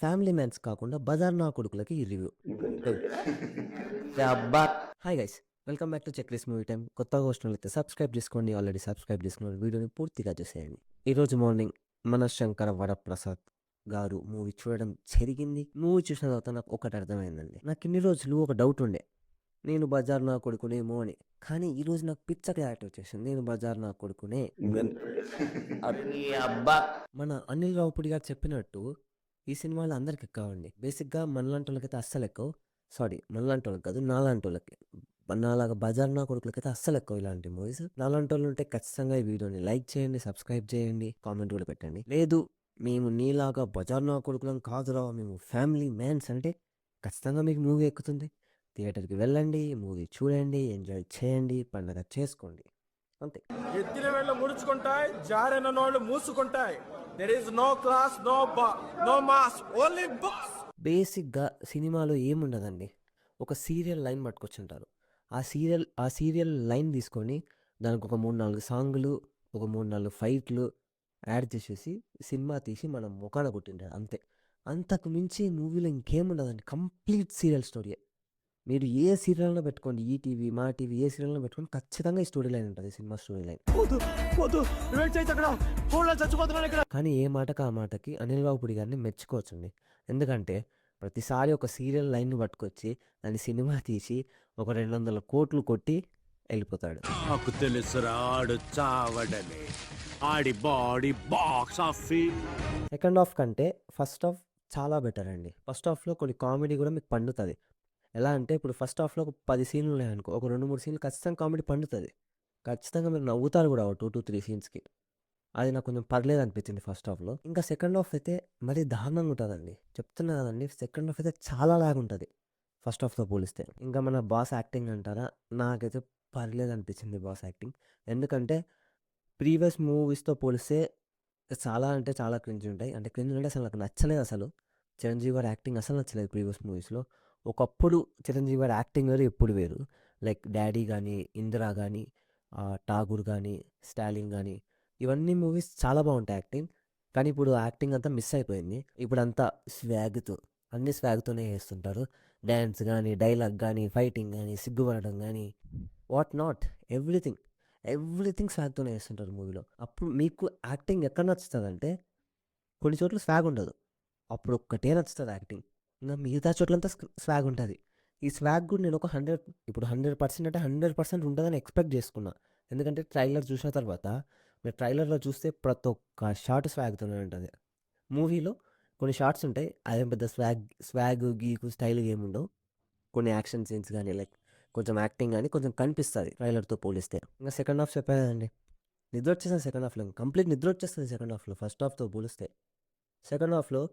Family man's కాకుండా బజార్ నా కొడుకులకి ఈ రివ్యూ. అబ్బా hi guys, welcome back to checklist movie time. కొత్తగా వచ్చినట్లయితే సబ్స్క్రైబ్ చేసుకోండి. ఆల్రెడీ సబ్స్క్రైబ్ చేసుకున్న వీడియోని పూర్తిగా చూసేయండి. ఈరోజు మార్నింగ్ మన శంకర వరప్రసాద్ గారు మూవీ చూడడం జరిగింది. మూవీ చూసిన తర్వాత నాకు ఒకటి అర్థమైందండి. నాకు ఇన్ని రోజులు ఒక డౌట్ ఉండే, నేను బజార్ నా కొడుకునేమో అని. కానీ ఈరోజు నాకు పిచ్చ క్లారిటీ వచ్చేసింది, నేను బజార్ నా కొడుకునే. అబ్బా మన అనిల్ రావుపూడి గారు చెప్పినట్టు ఈ సినిమాలు అందరికి ఎక్కవండి. బేసిక్గా మనలాంటి వాళ్ళకైతే అస్సలు ఎక్కువ. సారీ, మనలాంటి వాళ్ళకి కాదు, నాలాంటి వాళ్ళకి, నాలాగా బజార్ నా కొడుకులకైతే అస్సలు ఎక్కువ ఇలాంటి మూవీస్. నాలాంటి వాళ్ళు ఉంటే ఖచ్చితంగా ఈ వీడియోని లైక్ చేయండి, సబ్స్క్రైబ్ చేయండి, కామెంట్ కూడా పెట్టండి. లేదు మేము నీలాగా బజార్ నా కొడుకులం కాదురా, మేము ఫ్యామిలీ మ్యాన్స్ అంటే ఖచ్చితంగా మీకు మూవీ ఎక్కుతుంది. థియేటర్కి వెళ్ళండి, మూవీ చూడండి, ఎంజాయ్ చేయండి, పండగ చేసుకోండి, అంతే. ఎత్తిన వేళ్ళు ముడుచుకుంటాయి, జారిన నోళ్ళు మూసుకుంటాయి. There is no class, no mass, only books. బేసిక్గా సినిమాలో ఏముండదండి, ఒక సీరియల్ లైన్ పట్టుకొచ్చుంటారు. ఆ సీరియల్ లైన్ తీసుకొని దానికి ఒక 3-4 సాంగులు, ఒక 3-4 ఫైట్లు యాడ్ చేసేసి సినిమా తీసి మనం ముఖాన కొట్టింటారు, అంతే. అంతకు మించి మూవీలో ఇంకేముండదండి, కంప్లీట్ సీరియల్ స్టోరీయే. మీరు ఏ సీరియల్లో పెట్టుకోండి, ఈటీవీ, మా టీవీ, ఏ సీరియల్లో పెట్టుకోండి, ఖచ్చితంగా ఈ స్టోరీ లైన్ ఉంటుంది, సినిమా స్టోరీ లైన్. కానీ ఏ మాటకు ఆ మాటకి అనిల్ రావుపూడి గారిని మెచ్చుకోవచ్చండి. ఎందుకంటే ప్రతిసారి ఒక సీరియల్ లైన్ని పట్టుకొచ్చి దాన్ని సినిమా తీసి ఒక 200 కోట్లు కొట్టి వెళ్ళిపోతాడు. నాకు తెలుసురా ఆడు చావడని, ఆడి body box office. Second half కంటే ఫస్ట్ హాఫ్ చాలా బెటర్ అండి. ఫస్ట్ హాఫ్లో కొన్ని కామెడీ కూడా మీకు పండుతుంది. ఎలా అంటే ఇప్పుడు ఫస్ట్ హాఫ్లో ఒక 10 సీన్లు ఉన్నాయనుకో, ఒక 2-3 సీన్లు ఖచ్చితంగా కామెడీ పండుతుంది. ఖచ్చితంగా మీరు నవ్వుతారు కూడా 2-3 సీన్స్కి. అది నాకు కొంచెం పర్లేదు అనిపించింది ఫస్ట్ హాఫ్లో. ఇంకా సెకండ్ హాఫ్ అయితే మరీ దారుణంగా ఉంటుందండి. చెప్తున్నా కదండి, సెకండ్ హాఫ్ అయితే చాలా లాగా ఉంటుంది ఫస్ట్ హాఫ్తో పోలిస్తే. ఇంకా మన బాస్ యాక్టింగ్ అంటారా, నాకైతే పర్లేదు అనిపించింది బాస్ యాక్టింగ్. ఎందుకంటే ప్రీవియస్ మూవీస్తో పోలిస్తే చాలా అంటే చాలా క్రింజ్ ఉంటాయి. అంటే క్రింజ్ అంటే అసలు నాకు నచ్చలేదు. అసలు చిరంజీవి గారి యాక్టింగ్ అసలు నచ్చలేదు ప్రీవియస్ మూవీస్లో. ఒకప్పుడు చిరంజీవి గారి యాక్టింగ్ వేరు, ఎప్పుడు వేరు. లైక్ డాడీ కానీ, ఇందిరా కానీ, ఠాగూర్ కానీ, స్టాలిన్ కానీ, ఇవన్నీ మూవీస్ చాలా బాగుంటాయి యాక్టింగ్. కానీ ఇప్పుడు యాక్టింగ్ అంతా మిస్ అయిపోయింది. ఇప్పుడు అంతా స్వాగ్తో, అన్ని స్వాగ్తోనే చేస్తుంటారు. డ్యాన్స్ కానీ, డైలాగ్ కానీ, ఫైటింగ్ కానీ, సిగ్గుపడడం కానీ, వాట్ నాట్, ఎవ్రీథింగ్ స్వాగ్తోనే చేస్తుంటారు మూవీలో. అప్పుడు మీకు యాక్టింగ్ ఎక్కడ నచ్చుతుందంటే కొన్ని చోట్ల స్వాగ్ ఉండదు, అప్పుడు ఒక్కటే నచ్చుతుంది యాక్టింగ్. ఇంకా మిగతా చోట్లంతా స్వాగ్ ఉంటుంది. ఈ స్వాగ్ కూడా నేను ఒక 100% అంటే 100% ఉంటుందని ఎక్స్పెక్ట్ చేసుకున్నా. ఎందుకంటే ట్రైలర్ చూసిన తర్వాత, మీరు ట్రైలర్లో చూస్తే ప్రతి ఒక్క షార్ట్ స్వాగ్తోనే ఉంటుంది. మూవీలో కొన్ని షార్ట్స్ ఉంటాయి, అదేం పెద్ద స్వాగ్ గీకు స్టైల్ ఏముండవు. కొన్ని యాక్షన్ సీన్స్ కానీ, లైక్ కొంచెం యాక్టింగ్ కానీ కొంచెం కనిపిస్తుంది ట్రైలర్తో పోలిస్తే. ఇంకా సెకండ్ హాఫ్ చెప్పేదండి, నిద్ర వచ్చేసింది సెకండ్ హాఫ్లో, కంప్లీట్ నిద్ర వచ్చేస్తుంది సెకండ్ హాఫ్లో ఫస్ట్ హాఫ్తో పోలిస్తే. సెకండ్ హాఫ్లో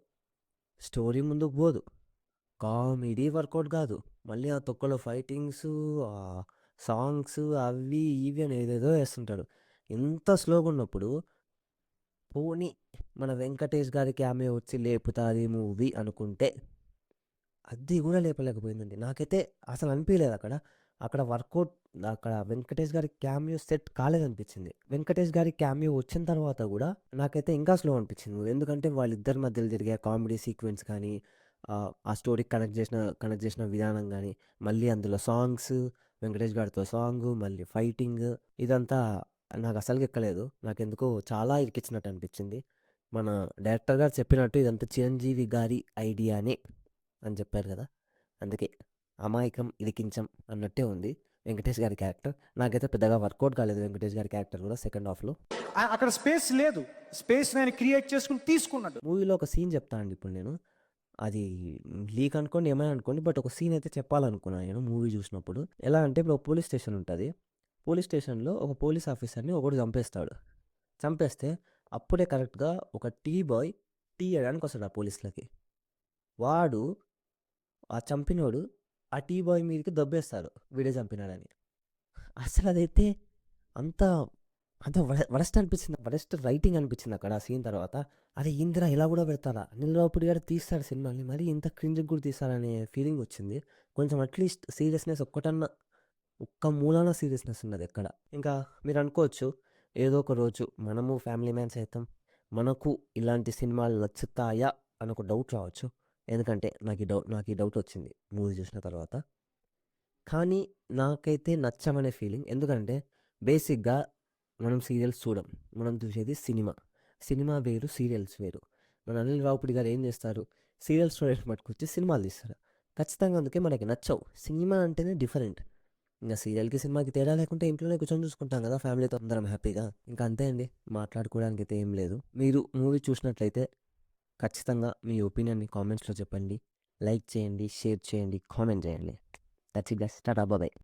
స్టోరీ ముందుకు పోదు, కామెడీ వర్కౌట్ కాదు, మళ్ళీ ఆ తొక్కలో ఫైటింగ్స్, ఆ సాంగ్స్, అవి ఇవి అని ఏదేదో వేస్తుంటాడు. ఎంత స్లోగా ఉన్నప్పుడు పోనీ మన వెంకటేష్ గారి క్యామియో వచ్చి లేపుతాది మూవీ అనుకుంటే అది కూడా లేపలేకపోయిందండి. నాకైతే అసలు అనిపించలేదు అక్కడ వర్కౌట్. అక్కడ వెంకటేష్ గారి క్యామియో సెట్ కాలేదనిపించింది. వెంకటేష్ గారి క్యామియో వచ్చిన తర్వాత కూడా నాకైతే ఇంకా స్లో అనిపించింది. ఎందుకంటే వాళ్ళిద్దరి మధ్యలో జరిగే కామెడీ సీక్వెన్స్ కానీ, ఆ స్టోరీకి కనెక్ట్ చేసిన విధానం కానీ, మళ్ళీ అందులో సాంగ్స్, వెంకటేష్ గారితో సాంగ్, మళ్ళీ ఫైటింగ్, ఇదంతా నాకు అసలుకి ఎక్కలేదు. నాకెందుకో చాలా ఇరికిచ్చినట్టు అనిపించింది. మన డైరెక్టర్ గారు చెప్పినట్టు ఇదంతా చిరంజీవి గారి ఐడియానే అని చెప్పారు కదా, అందుకే అమాయకం ఇరికించం అన్నట్టే ఉంది వెంకటేష్ గారి క్యారెక్టర్. నాకైతే పెద్దగా వర్కౌట్ కాలేదు వెంకటేష్ గారి క్యారెక్టర్ కూడా సెకండ్ హాఫ్లో. అక్కడ స్పేస్ లేదు, స్పేస్ నేను క్రియేట్ చేసుకుని తీసుకున్నాడు. మూవీలో ఒక సీన్ చెప్తానండి ఇప్పుడు నేను, అది లీక్ అనుకోండి, ఏమైనా అనుకోండి, బట్ ఒక సీన్ అయితే చెప్పాలనుకున్నాను నేను మూవీ చూసినప్పుడు. ఎలా అంటే ఇప్పుడు ఒక పోలీస్ స్టేషన్ ఉంటుంది, పోలీస్ స్టేషన్లో ఒక పోలీస్ ఆఫీసర్ని ఒకడు చంపేస్తే అప్పుడే కరెక్ట్గా ఒక టీ బాయ్ టీ ఇవ్వడానికి వస్తాడు ఆ పోలీసులకి. వాడు, ఆ చంపినోడు ఆ టీ బాయ్ మీదకి దబ్బేస్తారు వీడే చంపినాడని. అసలు అదైతే అంత అంత వరస్ట్ అనిపించింది, వరస్ట్ రైటింగ్ అనిపించింది అక్కడ ఆ సీన్ తర్వాత. అదే ఇందిరా ఇలా కూడా పెడతారా, అనిల్ రావుపూడి గారు తీస్తాడు సినిమాని, మరి ఇంత క్రింజ్కి కూడా తీస్తారనే ఫీలింగ్ వచ్చింది. కొంచెం అట్లీస్ట్ సీరియస్నెస్ ఒక్క మూలాన సీరియస్నెస్ ఉన్నది ఎక్కడ. ఇంకా మీరు అనుకోవచ్చు, ఏదో ఒక రోజు మనము ఫ్యామిలీ మ్యాన్స్ అవుతాం, మనకు ఇలాంటి సినిమాలు నచ్చుతాయా అని ఒక డౌట్ రావచ్చు. ఎందుకంటే నాకు ఈ డౌట్ వచ్చింది మూవీ చూసిన తర్వాత. కానీ నాకైతే నచ్చమనే ఫీలింగ్. ఎందుకంటే బేసిక్‌గా మనం సీరియల్స్ చూడం. మనం చూసేది సినిమా. సినిమా వేరు, సీరియల్స్ వేరు. మన అనిల్ రావిపూడి గారు ఏం చేస్తారు? సీరియల్ స్టోరీస్‌ని పట్టుకొచ్చి సినిమాలు తీస్తారు. ఖచ్చితంగా అందుకే మనకి నచ్చవు. సినిమా అంటేనే డిఫరెంట్. ఇంక సీరియల్‌కి, సినిమాకి తేడా లేకుంటే ఇంట్లోనే కూర్చొని చూసుకుంటాం కదా! ఫ్యామిలీతో అందరం హ్యాపీగా. ఇంక అంతే అండి. మాట్లాడుకోవడానికైతే ఏం లేదు. మీరు మూవీ చూసినట్లయితే ఖచ్చితంగా మీ ఒపీనియన్‌ని కామెంట్స్‌లో చెప్పండి. లైక్ చేయండి, షేర్ చేయండి, కామెంట్ చేయండి. That's it guys. Tata bye.